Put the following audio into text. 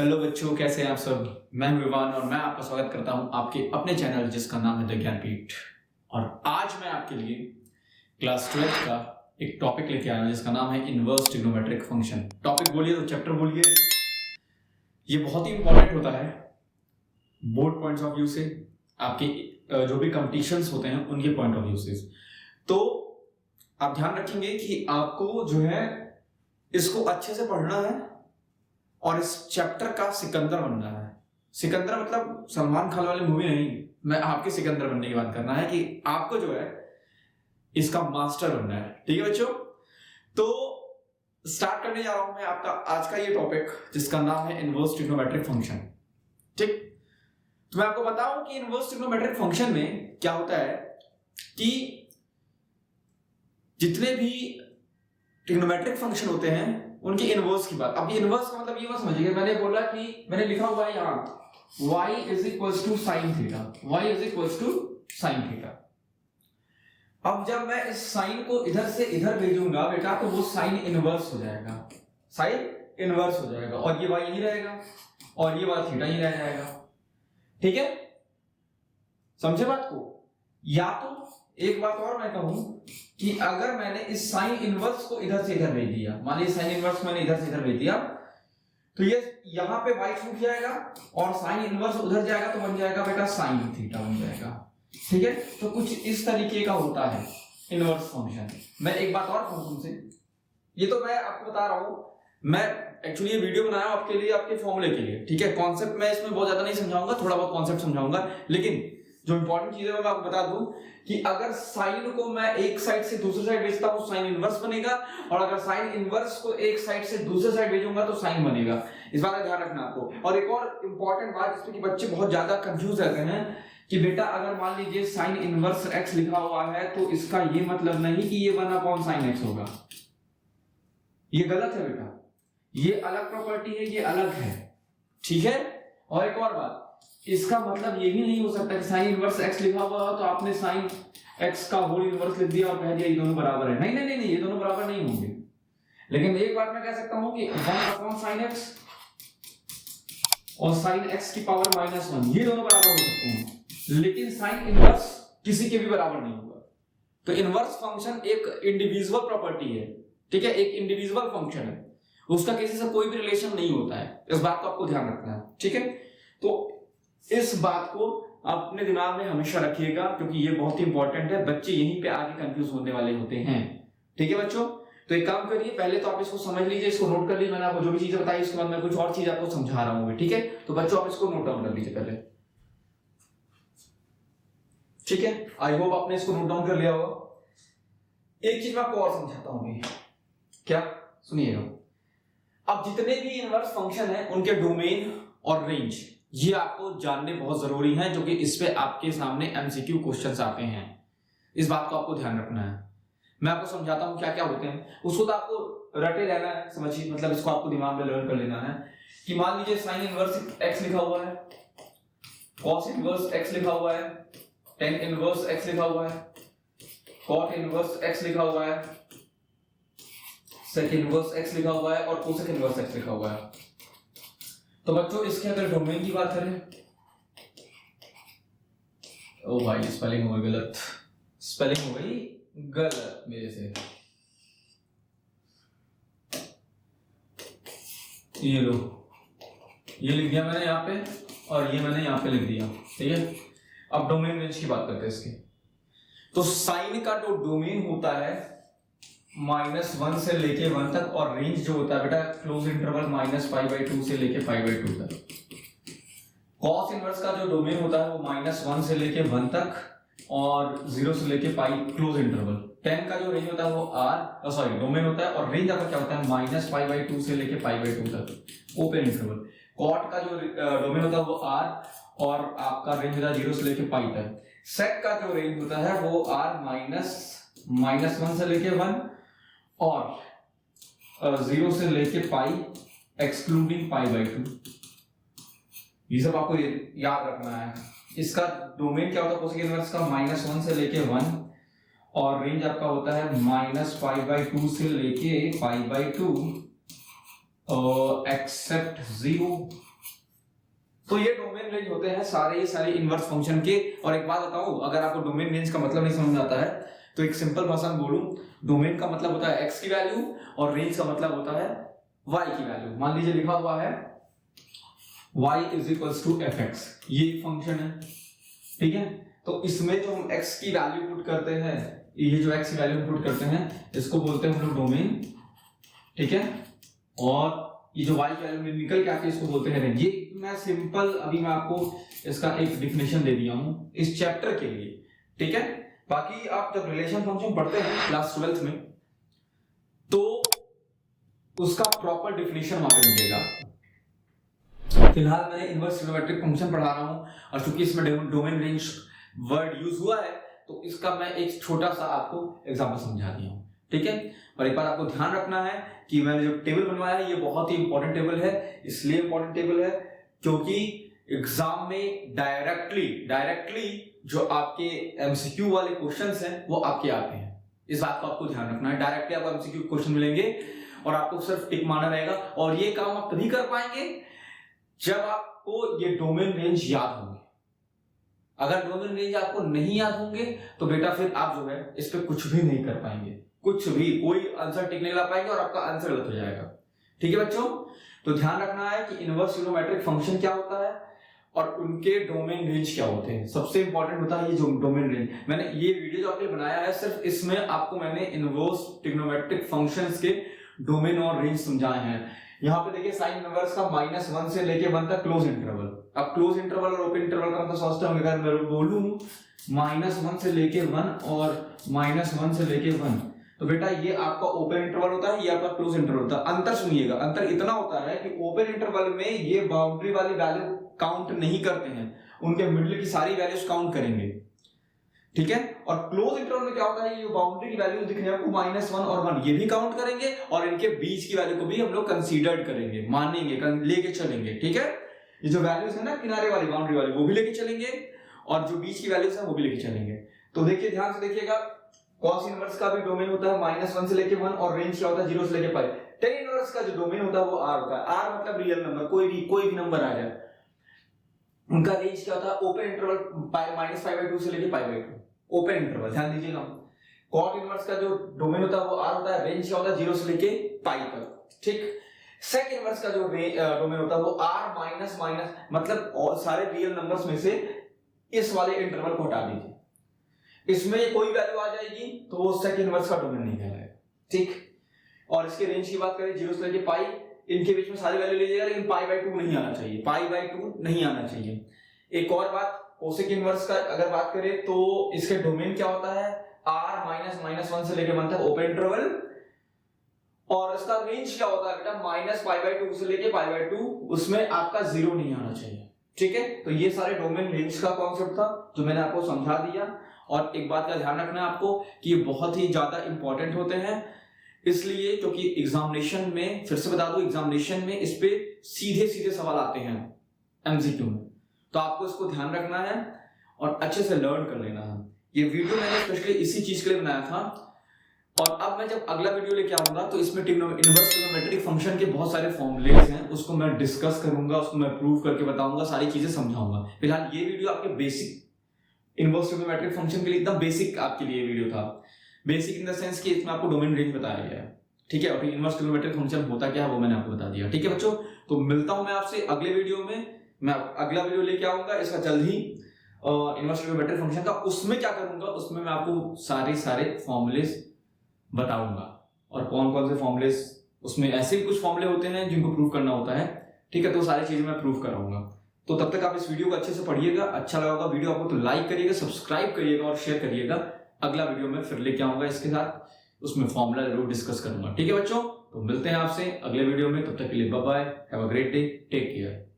Hello बच्चों, कैसे हैं आप सब। मैं हूं विवान और मैं आपका स्वागत करता हूं आपके अपने चैनल जिसका नाम है द ज्ञानपीठ। और आज मैं आपके लिए क्लास 12 का एक टॉपिक लेके आया हूं जिसका नाम है इनवर्स ट्रिग्नोमेट्रिक फंक्शन। टॉपिक बोलिए तो चैप्टर बोलिए। ये बहुत ही इंपॉर्टेंट होता है बोर्ड पॉइंट्स ऑफ व्यू से, आपके जो भी कंपटीशंस होते हैं उनके पॉइंट ऑफ व्यू से। तो आप ध्यान रखेंगे कि आपको जो है इसको अच्छे से पढ़ना है और इस चैप्टर का सिकंदर बनना है। सिकंदर मतलब सलमान खान वाली मूवी नहीं, मैं आपके सिकंदर बनने की बात करना है कि आपको जो है इसका मास्टर बनना है। ठीक है बच्चों, तो स्टार्ट करने जा रहा हूं मैं आपका आज का ये टॉपिक जिसका नाम है इनवर्स ट्रिग्नोमेट्रिक फंक्शन। ठीक, तो मैं आपको बताऊं कि इनवर्स ट्रिग्नोमेट्रिक फंक्शन में क्या होता है कि जितने भी ट्रिग्नोमेट्रिक फंक्शन होते हैं उनके इनवर्स की बात। अब ये इनवर्स का मतलब ये मत समझिए, मैंने बोला कि मैंने लिखा हुआ है यहां y is equals to sine theta, y is equals to sine theta. अब जब मैं इस साइन को इधर से इधर भेजूंगा बेटा तो वो साइन इनवर्स हो जाएगा, साइन इनवर्स हो जाएगा और ये y यहीं रहेगा और ये वाला थीटा ही रह जाएगा। ठीक है, समझे बात को। या तो एक बात और मैं कहूं कि अगर मैंने इस साइन इनवर्स को इधर से इधर भेज दिया, मान लीजिए साइन इनवर्स मैंने इधर से इधर भेज दिया, तो ये यहां पे y छूट जाएगा और साइन इनवर्स उधर जाएगा तो बन जाएगा बेटा साइन थीटा बन जाएगा। ठीक है, तो कुछ इस तरीके का होता है इनवर्स फंक्शन। मैं एक बात और कहूं तुमसे, ये तो मैं आपको बता रहा हूं, मैं एक्चुअली ये वीडियो बनाया हूं आपके लिए, आपके फॉर्मूले के लिए। ठीक है, कॉन्सेप्ट मैं इसमें बहुत ज्यादा नहीं समझाऊंगा, थोड़ा बहुत कॉन्सेप्ट समझाऊंगा, लेकिन जो इंपॉर्टेंट चीज है मैं आपको बता दूं कि अगर साइन को मैं एक साइड से दूसरी साइड भेजता हूं साइन इनवर्स बनेगा, और अगर साइन इनवर्स को एक साइड से दूसरी साइड भेजूंगा तो साइन बनेगा। इस बात का ध्यान रखना आपको। और एक और इंपॉर्टेंट बात जिसमें कि बच्चे बहुत ज्यादा कंफ्यूज रहते हैं कि बेटा अगर मान लीजिए साइन इनवर्स x लिखा हुआ है तो इसका ये मतलब नहीं कि ये 1 sin x होगा, ये गलत है बेटा, ये अलग प्रॉपर्टी है, ये अलग है। ठीक है, और एक और बात, इसका मतलब ये भी नहीं हो सकता कि साइन इनवर्स x लिखा हुआ हो तो आपने साइन x का होल इनवर्स लिख दिया और कह दिया ये दोनों बराबर है। नहीं नहीं नहीं, ये दोनों बराबर नहीं होंगे। लेकिन एक बात मैं कह सकता हूं कि 1 sin x और sin x की पावर -1 ये दोनों बराबर हो सकते हैं, लेकिन साइन इनवर्स किसी के भी बराबर नहीं होगा। तो इनवर्स फंक्शन एक इंडिविजुअल प्रॉपर्टी है। ठीक है, एक इंडिविजुअल फंक्शन है, उसका किसी से कोई भी रिलेशन नहीं होता है। इस बात को आपको ध्यान रखना है। ठीक है, तो इस बात को अपने दिमाग में हमेशा रखिएगा क्योंकि ये बहुत ही इंपॉर्टेंट है, बच्चे यहीं पे आगे कंफ्यूज होने वाले होते हैं। ठीक है बच्चों, तो एक काम करिए, पहले तो आप इसको समझ लीजिए, इसको नोट कर लीजिए, मैंने आपको जो भी चीजें बताई उसके बाद मैं कुछ और चीज आपको समझा रहा हूँ। ठीक है, तो बच्चों आप इसको नोट डाउन कर लीजिए पहले। ठीक है, आई होप आपने इसको नोट डाउन कर लिया होगा। एक चीज मैं आपको और समझाता हूँ, क्या सुनिएगा। अब जितने भी इनवर्स फंक्शन है उनके डोमेन और रेंज ये आपको जानने बहुत जरूरी है, जो कि इस पे आपके सामने एमसीक्यू क्वेश्चंस आते हैं। इस बात को आपको ध्यान रखना है। मैं आपको समझाता हूं क्या क्या होते हैं, उसको तो आपको रटे रहना है, समझिए, मतलब इसको आपको दिमाग में लर्न कर लेना है कि मान लीजिए साइन इनवर्स x लिखा हुआ है, कॉस इनवर्स x लिखा हुआ है, टेन इनवर्स x लिखा हुआ है, कॉट इनवर्स x लिखा हुआ है, सेक इनवर्स x लिखा हुआ है और कोसेक इनवर्स x लिखा हुआ है। तो बच्चों इसके अगर डोमेन की बात करें, ओ भाई स्पेलिंग हो गई गलत, स्पेलिंग हो गई गलत मेरे से, ये लो, ये लिख दिया मैंने यहाँ पे और ये मैंने यहाँ पे लिख दिया। ठीक है, अब डोमेन रेंज की बात करते हैं इसके। तो साइन का जो डोमेन होता है -1 से लेके 1 तक, और रेंज जो होता है बेटा क्लोज इंटरवल -π/2 से लेके π/2 तक। कॉस इनवर्स का जो डोमेन होता है वो -1 से लेके 1 तक और 0 से लेके पाई क्लोज इंटरवल। टेन का जो रेंज होता है वो सॉरी डोमेन होता है, और रेंज आपका क्या होता है -π/2 से लेके π/2 तक ओपन इंटरवल। कॉट का जो डोमेन होता है वो r और आपका रेंज होता है 0 से लेके पाई तक। सेक का जो रेंज होता है वो r -1 से लेके 1 और 0 से लेके पाई एक्सक्लूडिंग π/2। ये सब आपको याद रखना है। इसका डोमेन क्या होता है कोसेक इनवर्स का -1 से लेके 1 और रेंज आपका होता है -π/2 से लेके π/2 एक्सेप्ट 0 तो ये डोमेन रेंज होते हैं सारे इनवर्स फंक्शन के। और एक बात बताऊं, अगर आपको डोमेन रेंज का मतलब नहीं समझ में आता है तो एक सिंपल भाषा में बोलूं, डोमेन का मतलब होता है x की वैल्यू और रेंज का मतलब होता है y की वैल्यू। मान लीजिए लिखा हुआ है y is equals to fx, ये एक फंक्शन है, ठीक है। तो इसमें जो हम x की वैल्यू पुट करते हैं, ये जो x की वैल्यू पुट करते हैं इसको बोलते हैं हम लोग डोमेन, ठीक है। और ये जो y की वैल्यू निकल के आती है इसको बोलते हैं रेंज। ये मैं सिंपल अभी मैं आपको इसका एक डिफिनेशन दे दिया हूं इस चैप्टर के लिए, ठीक है। बाकी आप जब रिलेशन फंक्शन पढ़ते हैं क्लास 12th में तो उसका प्रॉपर डिफिनेशन वहां पे मिलेगा। फिलहाल मैंने इनवर्स ट्रिग्नोमेट्रिक फंक्शन पढ़ा रहा हूं और चूंकि इसमें डोमेन रेंज वर्ड यूज हुआ है तो इसका मैं एक छोटा सा आपको एग्जांपल समझा दिया हूं, ठीक है। और एक बार आपको ध्यान रखना है कि मैंने जो टेबल बनवाया है ये बहुत ही इंपॉर्टेंट टेबल है। इसलिए इंपॉर्टेंट टेबल है क्योंकि एग्जाम में डायरेक्टली जो आपके एमसीक्यू वाले क्वेश्चंस हैं वो आपके आते हैं। इस बात को आपको ध्यान रखना है, डायरेक्टली आपको एमसीक्यू क्वेश्चन मिलेंगे और आपको सिर्फ टिक मारना रहेगा। और ये काम आप तभी कर पाएंगे जब आपको ये डोमेन रेंज याद होंगे। अगर डोमेन रेंज आपको नहीं याद होंगे तो बेटा फिर आप जो है इस पे कुछ भी नहीं कर पाएंगे, कुछ भी, कोई आंसर टिक नहीं ला पाएंगे और आपका आंसर गलत हो जाएगा, ठीक है बच्चों। तो ध्यान रखना है कि इनवर्स ट्रिग्नोमेट्रिक फंक्शन क्या होता है और उनके डोमेन रेंज क्या होते हैं। सबसे इंपॉर्टेंट होता है ये जो डोमेन रेंज। मैंने ये वीडियो जो आपके लिए बनाया है सिर्फ इसमें आपको मैंने इनवर्स ट्रिग्नोमेट्रिक फंक्शंस के डोमेन और रेंज समझाए हैं। यहाँ पे देखिए साइन इनवर्स का -1 से लेके 1 तक क्लोज इंटरवल। अब क्लोज इंटरवल और ओपन इंटरवल का मतलब सोचते होंगे, अगर मैं बोलूं -1 से लेके 1 और -1 से लेके 1 तो बेटा ये आपका ओपन इंटरवल होता है, ये आपका क्लोज इंटरवल होता है। अंतर सुनिएगा, अंतर इतना होता है कि ओपन इंटरवल में ये बाउंड्री वाली वैल्यू काउंट नहीं करते हैं, उनके मिडिल की सारी वैल्यूज काउंट करेंगे, ठीक है। और क्लोज इंटरवल में क्या होता है, ये बाउंड्री की वैल्यू दिख रही है आपको -1 और 1 ये भी काउंट करेंगे और इनके बीच की वैल्यू को भी हम लोग कंसीडर करेंगे, मानेंगे, लेके चलेंगे, ठीक है। ये जो वैल्यूज है ना किनारे वाली बाउंड्री वाली वो भी लेके चलेंगे और जो बीच की वैल्यूज है वो भी लेके चलेंगे। तो देखिए ध्यान से देखिएगा, कॉस इनवर्स का भी डोमेन होता है -1 से लेके 1 और रेंज क्या होता है 0 से लेके पाई। टेन इनवर्स का जो डोमेन होता है वो r होता है। r मतलब रियल नंबर, कोई भी नंबर आ जाए। उनका रेंज क्या होता है, ओपन इंटरवल -π/2 से लेके π/2, ओपन इंटरवल, ध्यान दीजिएगा। कॉट इनवर्स का जो डोमेन होता है वो r होता है, रेंज क्या होता है 0 से लेके π तक, ठीक। सेक इनवर्स का जो डोमेन होता है वो r माइनस मतलब सारे रियल नंबर्स में से इस वाले इंटरवल को हटा दीजिए, इसमें कोई वैल्यू आ जाएगी तो वो सेक इनवर्स का डोमेन नहीं कहलाएगा, ठीक। और इसके रेंज की बात करें 0 से लेके π, इनके बीच में सारी वैल्यू ले जाएगा लेकिन π/2 नहीं आना चाहिए, π/2 नहीं आना चाहिए। एक और बात, कोसेक इनवर्स का अगर बात करें तो इसके डोमेन क्या होता है, r -1 से लेके 1 तक ओपन इंटरवल और इसका रेंज क्या होता है बेटा -π/2 से लेके π/2, उसमें आपका 0 नहीं आना चाहिए, ठीक है। तो ये सारे डोमेन रेंज का कॉन्सेप्ट था जो मैंने आपको समझा दिया। और एक बात का ध्यान रखना है आपको कि ये बहुत ही ज्यादा इंपॉर्टेंट होते हैं, इसलिए क्योंकि एग्जामिनेशन में, फिर से बता दूं, एग्जामिनेशन में इस पे सीधे सवाल आते हैं एमसीक्यू में, तो आपको इसको ध्यान रखना है और अच्छे से लर्न कर लेना है। ये वीडियो मैंने स्पेशली इसी चीज के लिए बनाया था। और अब मैं जब अगला वीडियो लेके आऊंगा तो इसमें इनवर्स ट्रिग्नोमेट्रिक फंक्शन के बहुत सारे फॉर्मूलेज हैं, उसको मैं डिस्कस करूंगा, उसको मैं प्रूव करके बताऊंगा, सारी चीजें समझाऊंगा। फिलहाल ये वीडियो आपके बेसिक इनवर्स ट्रिग्नोमेट्रिक फंक्शन के लिए एकदम बेसिक आपके लिए वीडियो था। बेसिक इन द सेंस कि इसमें आपको डोमेन रेंज बताया गया है, ठीक है। और इनवर्स ट्रिग्नोमेट्रिक फंक्शन होता क्या है वो मैंने आपको बता दिया, ठीक है बच्चों। तो मिलता हूं मैं आपसे अगले वीडियो में, मैं अगला वीडियो लेके आऊंगा इसका जल्द ही, इनवर्स ट्रिग्नोमेट्रिक फंक्शन का। उसमें क्या करूंगा, उसमें मैं आपको सारे फॉर्मूलेज बताऊंगा और कौन कौन से फॉर्मूलेज, उसमें ऐसे भी कुछ फॉर्मूले होते हैं जिनको प्रूव करना होता है, ठीक है। तो सारी चीजें मैं प्रूव कराऊंगा। तो तब तक आप इस वीडियो को अच्छे से पढ़िएगा, अच्छा लगा होगा वीडियो आपको तो लाइक करिएगा, सब्सक्राइब करिएगा और शेयर करिएगा। अगला वीडियो में फिर लेके आऊंगा इसके साथ, उसमें फॉर्मूला जरूर डिस्कस करूंगा, ठीक है बच्चों। तो मिलते हैं आपसे अगले वीडियो में, तब तक के लिए bye bye, have a great day, take care.